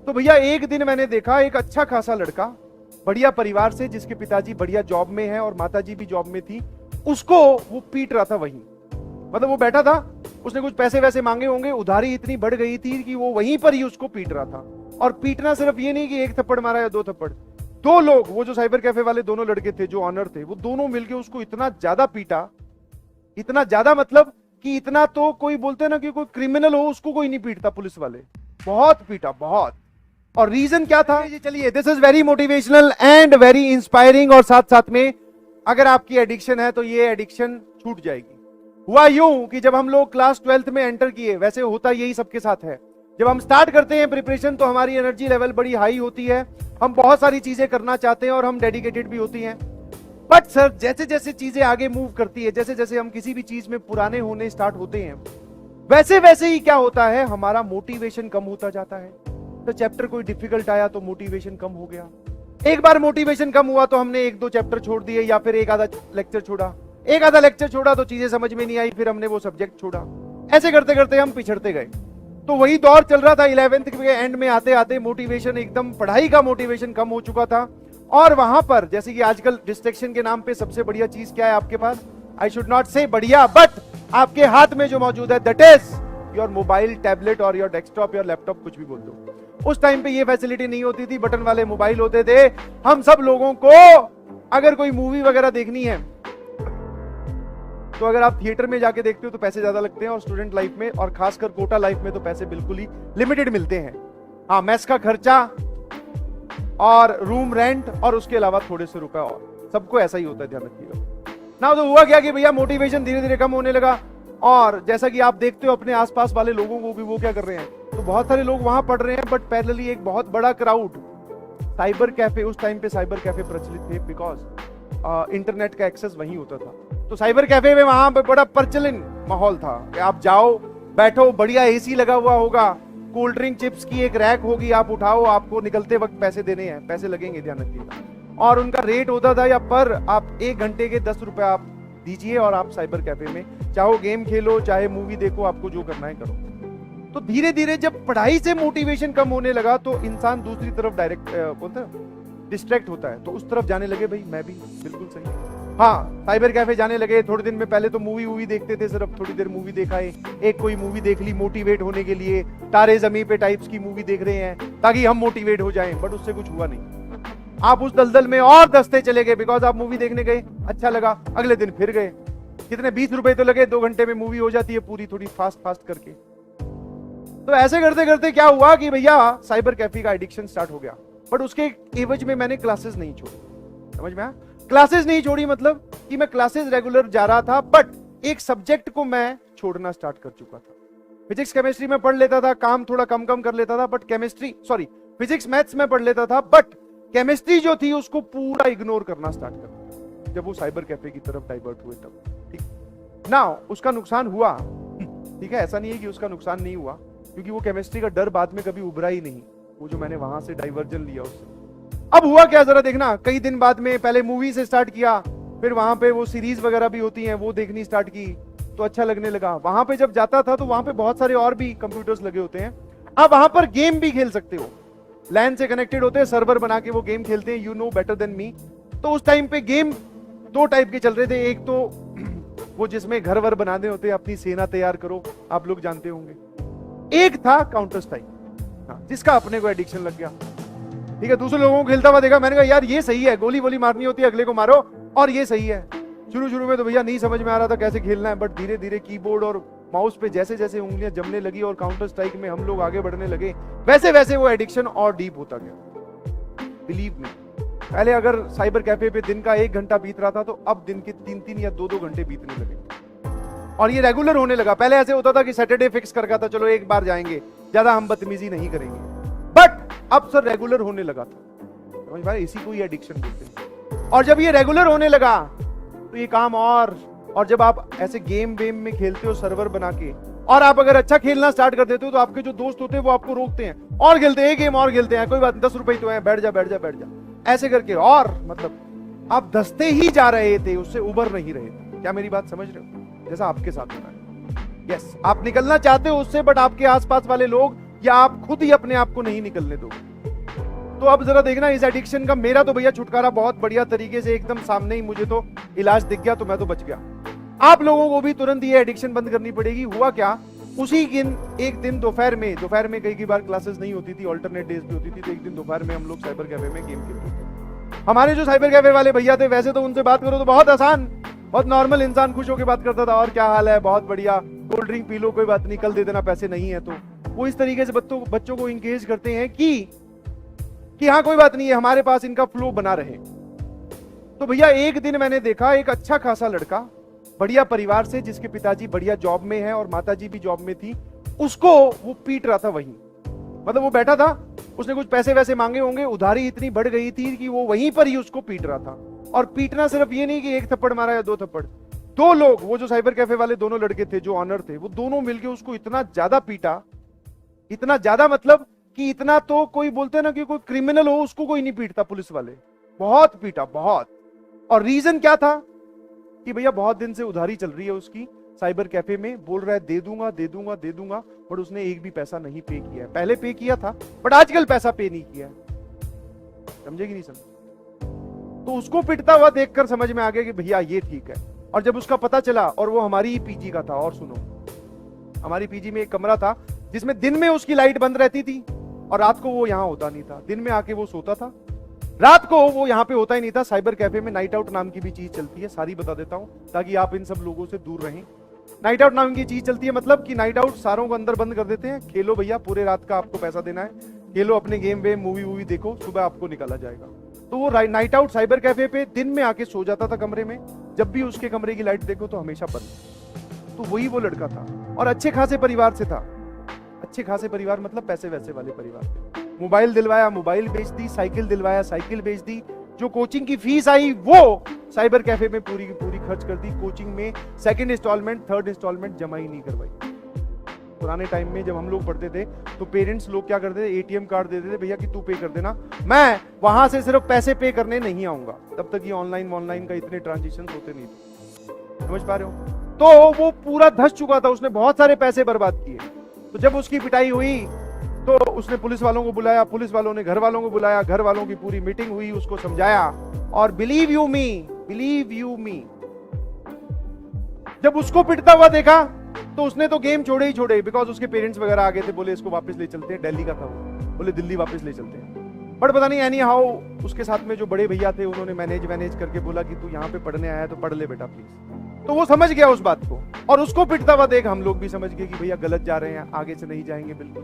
तो भैया एक दिन मैंने देखा एक अच्छा खासा लड़का बढ़िया परिवार से, जिसके पिताजी बढ़िया जॉब में है और माताजी भी जॉब में थी, उसको वो पीट रहा था वहीं। मतलब वो बैठा था, उसने कुछ पैसे वैसे मांगे होंगे, उधारी इतनी बढ़ गई थी कि वो वहीं पर ही उसको पीट रहा था। और पीटना सिर्फ ये नहीं कि एक थप्पड़ मारा या दो थप्पड़, दो लोग, वो जो साइबर कैफे वाले दोनों लड़के थे जो ऑनर थे, वो दोनों मिलके उसको इतना ज्यादा पीटा, इतना ज्यादा मतलब कि इतना तो कोई बोलते ना कि कोई क्रिमिनल हो उसको कोई नहीं पीटता, पुलिस वाले बहुत पीटा, बहुत। और रीजन क्या था? चलिए, this is very motivational and very inspiring. और साथ साथ में अगर आपकी एडिक्शन है तो ये एडिक्शन छूट जाएगी। हुआ यूं कि जब हम लोग क्लास 12th में एंटर किए, वैसे होता यही सबके साथ है, जब हम स्टार्ट करते हैं प्रिपरेशन तो हमारी एनर्जी लेवल बड़ी हाई होती है, हम बहुत सारी चीजें करना चाहते हैं और हम डेडिकेटेड भी होती हैं। बट सर, जैसे जैसे चीजें आगे मूव करती है, जैसे जैसे हम किसी भी चीज में पुराने होने स्टार्ट होते हैं, वैसे वैसे ही क्या होता है, हमारा मोटिवेशन कम होता जाता है। तो चैप्टर कोई डिफिकल्ट आया तो मोटिवेशन कम हो गया। एक बार मोटिवेशन कम हुआ तो हमने एक दो चैप्टर छोड़ दिए या फिर एक आधा लेक्चर छोड़ा, एक आधा लेक्चर छोड़ा तो चीजें समझ में नहीं आई, फिर हमने वो सब्जेक्ट छोड़ा। ऐसे करते करते हम पिछड़ते गए। तो वही दौर चल रहा था। 11th के एंड में आते आते मोटिवेशन एकदम, पढ़ाई का मोटिवेशन कम हो चुका था। और वहां पर जैसे कि आजकल डिस्ट्रैक्शन के नाम पे सबसे बढ़िया चीज क्या है आपके पास? आई शुड नॉट से बढ़िया, बट आपके हाथ में जो मौजूद है, that is your mobile, tablet और योर डेस्कटॉप, योर लैपटॉप, कुछ भी बोल दो। उस टाइम पे ये फैसिलिटी नहीं होती थी, बटन वाले मोबाइल होते थे। हम सब लोगों को अगर कोई मूवी वगैरह देखनी है तो अगर आप थिएटर में जाके देखते हो तो पैसे ज्यादा लगते हैं, और स्टूडेंट लाइफ में और खासकर कोटा लाइफ में तो पैसे बिल्कुल ही लिमिटेड मिलते हैं। हाँ, मेस का खर्चा और रूम रेंट और उसके अलावा थोड़े से रुपए, और सबको ऐसा ही होता है, ध्यान रखिएगा ना। तो हुआ क्या कि भैया मोटिवेशन धीरे धीरे कम होने लगा। और जैसा कि आप देखते हो अपने आसपास वाले लोगों को भी, वो क्या कर रहे हैं, तो बहुत सारे लोग वहां पढ़ रहे हैं, बट पैरेलली एक बहुत बड़ा क्राउड साइबर कैफे, उस टाइम पे साइबर कैफे प्रचलित थे बिकॉज इंटरनेट का एक्सेस वहीं होता था। तो साइबर कैफे में वहां पे बड़ा प्रचलित माहौल था कि आप जाओ, बैठो, बढ़िया एसी लगा हुआ होगा, कोल्ड ड्रिंक चिप्स की एक रैक होगी, आप उठाओ, आपको निकलते वक्त पैसे देने हैं, पैसे लगेंगे, ध्यान रखिएगा। और उनका रेट होता था या पर आप 1 घंटे के 10 रुपए आप दीजिए और आप साइबर कैफे में चाहो गेम खेलो, चाहे मूवी देखो, आपको जो करना है करो। तो धीरे धीरे जब पढ़ाई से मोटिवेशन कम होने लगा तो इंसान दूसरी तरफ डायरेक्ट बोलते हैं डिस्ट्रैक्ट होता है, तो उस तरफ जाने लगे। भाई मैं भी बिल्कुल सही है, हाँ, साइबर कैफे जाने लगे। थोड़े दिन में पहले तो मूवी देखते थे, सिर्फ थोड़ी देर मूवी देखा है, एक कोई मूवी देख ली मोटिवेट होने के लिए, तारे जमीन पे टाइप्स की मूवी देख रहे हैं ताकि हम मोटिवेट हो जाएं, बट उससे कुछ हुआ नहीं। आप उस दलदल में और दस्ते चले गए, बिकॉज आप मूवी देखने गए, अच्छा लगा, अगले दिन फिर गए, कितने 20 रुपए तो लगे, 2 घंटे में मूवी हो जाती है पूरी, थोड़ी फास्ट फास्ट करके। तो ऐसे करते करते क्या हुआ कि भैया साइबर कैफे का एडिक्शन स्टार्ट हो गया। बट उसके एवज में मैंने क्लासेस नहीं छोड़ी, समझ में आया? क्लासेस नहीं छोड़ी मतलब कि मैं क्लासेस रेगुलर जा रहा था, बट एक सब्जेक्ट को मैं छोड़ना स्टार्ट कर चुका था। फिजिक्स केमिस्ट्री में पढ़ लेता था, काम थोड़ा कम कम कर लेता था, बट फिजिक्स मैथ्स में पढ़ लेता था, बट केमिस्ट्री जो थी उसको पूरा इग्नोर करना स्टार्ट कर दिया जब वो साइबर कैफे की तरफ डाइवर्ट हुए तब। ठीक ना, उसका नुकसान हुआ, ठीक है, ऐसा नहीं है कि उसका नुकसान नहीं हुआ, क्योंकि वो केमिस्ट्री का डर बाद में कभी उभरा ही नहीं, वो जो मैंने वहां से डाइवर्जन लिया उससे। अब हुआ क्या जरा देखना, कई दिन बाद में पहले मूवी से स्टार्ट किया, फिर वहां पे वो सीरीज वगैरह भी होती हैं वो देखनी स्टार्ट की, तो अच्छा लगने लगा। वहां पे जब जाता था तो वहां पे बहुत सारे और भी कंप्यूटर्स लगे होते हैं, आप वहां पर गेम भी खेल सकते हो, लैन से कनेक्टेड होते हैं, सर्वर बना के वो गेम खेलते हैं, you know better than me. तो उस टाइम पे गेम 2 टाइप के चल रहे थे, एक तो वो जिसमें घर वर बनाने होते हैं, अपनी सेना तैयार करो, आप लोग जानते होंगे। एक था काउंटर स्ट्राइक, जिसका अपने को एडिक्शन लग गया, ठीक है। दूसरे लोगों को खेलता हुआ देखा, मैंने कहा यार ये सही है, गोली वोली मारनी होती है, अगले को मारो, और ये सही है। शुरू में तो भैया नहीं समझ में आ रहा था कैसे खेलना है, बट धीरे धीरे कीबोर्ड और माउस पे जैसे जैसे उंगलियां जमने लगी और काउंटर स्ट्राइक में हम लोग आगे बढ़ने लगे, वैसे वैसे वो एडिक्शन और डीप होता गया। बिलीव मी, पहले अगर साइबर कैफे पे दिन का 1 घंटा बीत रहा था, तो अब दिन के 3-3 या 2-2 घंटे बीतने लगे, और ये रेगुलर होने लगा। पहले ऐसे होता था कि सैटरडे फिक्स कर रखा था, चलो एक बार जाएंगे, ज्यादा हम बदतमीजी नहीं करेंगे, बट अब सर रेगुलर होने लगा था, समझ भाई, इसी को ही एडिक्शन बोलते हैं। और जब ये रेगुलर होने लगा तो ये काम और जब आप ऐसे गेम वेम में खेलते हो सर्वर बना के, और आप अगर अच्छा खेलना स्टार्ट कर देते हो, तो आपके जो दोस्त होते हैं वो आपको रोकते हैं, और खेलते हैं, गेम और खेलते हैं, कोई बात 10 रुपए तो है, बैठ जा बैठ जा बैठ जा, ऐसे करके, और मतलब आप धंसते ही जा रहे थे, उससे उबर नहीं रहे थे। क्या मेरी बात समझ रहे हो? जैसा आपके साथ हो रहा है। यस, आप निकलना चाहते हो उससे, बट आपके आसपास वाले लोग या आप खुद ही अपने आप को नहीं निकलने दोगे। तो अब जरा देखना इस एडिक्शन का, मेरा तो भैया छुटकारा बहुत बढ़िया तरीके से एकदम सामने ही मुझे तो इलाज दिख गया, तो मैं तो बच गया। आप लोगों को भी तुरंत ये एडिक्शन बंद करनी पड़ेगी। हुआ क्या, उसी दिन एक दिन दोपहर में कई बार क्लासेस नहीं होती थी, अल्टरनेट डेज भी होती थी, तो एक दिन दोपहर में हम लोग साइबर कैफे में गेम खेलते थे। हमारे जो साइबर कैफे वाले भैया थे, वैसे तो उनसे बात करो तो बहुत आसान, बहुत नॉर्मल इंसान खुश होकर बात करता था, और क्या हाल है, बहुत बढ़िया, कोल्ड ड्रिंक पी लो, कोई बात नहीं, कल दे देना, पैसे नहीं है। तो वो इस तरीके से बच्चों को इंगेज करते हैं कि हाँ कोई बात नहीं है, हमारे पास इनका फ्लो बना रहे। तो भैया एक दिन मैंने देखा एक अच्छा खासा लड़का, बढ़िया परिवार से, जिसके पिताजी बढ़िया जॉब में है और माताजी भी जॉब में थी, उसको वो पीट रहा था वहीं। मतलब वो बैठा था, उसने कुछ पैसे वैसे मांगे होंगे, उधारी इतनी बढ़ गई थी कि वो वहीं पर ही उसको पीट रहा था। और पीटना सिर्फ ये नहीं कि एक थप्पड़ मारा या दो थप्पड़, दो लोग, वो जो साइबर कैफे वाले दोनों लड़के थे जो ऑनर थे, वो दोनों मिलके उसको इतना ज्यादा पीटा, इतना ज्यादा मतलब कि इतना तो कोई बोलते हैं ना कि कोई क्रिमिनल हो उसको कोई नहीं पीटता, पुलिस वाले बहुत पीटा, बहुत। और रीजन क्या था कि भैया बहुत दिन से उधारी चल रही है उसकी साइबर कैफे में, बोल रहा है दे दूंगा दे दूंगा दे दूंगा, बट उसने एक भी पैसा नहीं पे किया है। पहले पे किया था बट आजकल पैसा पे नहीं किया है। समझेगी नहीं समझ? तो उसको पिटता हुआ देखकर समझ में आ गया कि भैया ये ठीक है। और जब उसका पता चला, और वो हमारी ही पीजी का था, और सुनो, हमारी पीजी में एक कमरा था जिसमें दिन में उसकी लाइट बंद रहती थी और रात को वो यहां होता नहीं था। दिन में आके वो सोता था, रात को वो यहां पे होता ही नहीं था। साइबर कैफे में नाइट आउट नाम की भी चीज चलती है, सारी बता देता हूं ताकि आप इन सब लोगों से दूर रहें। नाइट आउट नाम की चीज चलती है, मतलब कि नाइट आउट सारों को अंदर बंद कर देते हैं, खेलो भैया पूरे रात का, आपको पैसा देना है, खेलो अपने गेम वेम मूवी वूवी देखो, सुबह आपको निकाला जाएगा। तो वो नाइट आउट साइबर कैफे पे दिन में आके सो जाता था कमरे में, जब भी उसके कमरे की लाइट देखो तो हमेशा बंद। तो वही वो लड़का था और अच्छे खासे परिवार से था। अच्छे खासे परिवार मतलब पैसे वैसे वाले परिवार थे। मोबाइल दिलवाया, मोबाइल बेच दी, साइकिल दिलवाया, साइकिल बेच दी। जो कोचिंग की फीस आई वो साइबर कैफे में पूरी की पूरी खर्च कर दी। कोचिंग में सेकंड इंस्टॉलमेंट, थर्ड इंस्टॉलमेंट जमा ही नहीं करवाई। पुराने टाइम में जब हम लोग पढ़ते थे तो पेरेंट्स लोग क्या करते थे, एटीएम कार्ड देते थे, भैया कि तू पे कर देना, मैं वहां से सिर्फ पैसे पे करने नहीं आऊंगा। तब तक ये ऑनलाइन का इतने ट्रांजेक्शन होते नहीं थे, समझ पा रहे हो? तो वो पूरा धस चुका था, उसने बहुत सारे पैसे बर्बाद किए। तो जब उसकी पिटाई हुई तो उसने पुलिस वालों को बुलाया, पुलिस वालों ने घर वालों को बुलाया, घर वालों की पूरी मीटिंग हुई, उसको समझाया। और बिलीव यू मी, जब उसको पिटता हुआ देखा तो उसने तो गेम छोड़े ही छोड़े, बिकॉज उसके पेरेंट्स वगैरह आ गए थे, बोले इसको वापस ले चलते हैं, दिल्ली का था वो, बोले दिल्ली वापस ले चलते हैं। बट पता नहीं एनी हाउ उसके साथ में जो बड़े भैया थे उन्होंने मैनेज करके बोला कि तू यहाँ पे पढ़ने आया है तो पढ़ ले बेटा प्लीज। तो वो समझ गया उस बात को, और उसको पिटता हुआ देख हम लोग भी समझ गए कि भैया गलत जा रहे हैं, आगे से नहीं जाएंगे बिल्कुल।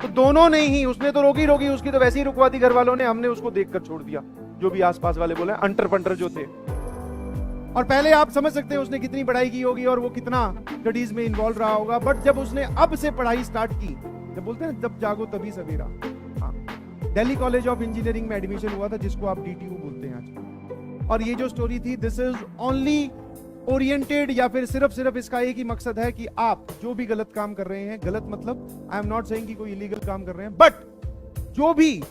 तो दोनों ने ही, उसने तो रोकी, उसकी तो वैसे ही रुकवा दी घर वालों ने, हमने उसको देखकर छोड़ दिया। जो भी आसपास वाले बोले अंटर पंटर जो थे। और पहले आप समझ सकते हैं उसने कितनी पढ़ाई की होगी और वो कितना स्टडीज में इन्वॉल्व रहा होगा। बट जब उसने अब से पढ़ाई स्टार्ट की, जब बोलते हैं जब जागो तभी सवेरा, हाँ, दिल्ली कॉलेज ऑफ इंजीनियरिंग में एडमिशन हुआ था, जिसको आप DTU बोलते हैं आजकल। और ये जो स्टोरी थी, दिस इज ओनली ओरिएंटेड, या फिर सिर्फ इसका एक ही मकसद है कि आप जो भी गलत काम कर रहे हैं, गलत मतलब आई एम नॉट सेइंग कि कोई इलीगल काम कर रहे हैं, बट जो भी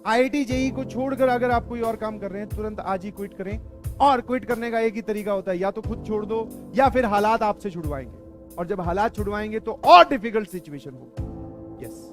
IIT JEE को छोड़कर अगर आप कोई और काम कर रहे हैं, तुरंत आज ही क्विट करें। और क्विट करने का एक ही तरीका होता है, या तो खुद छोड़ दो या फिर हालात आपसे छुड़वाएंगे, और जब हालात छुड़वाएंगे तो और डिफिकल्ट सिचुएशन होगी। यस।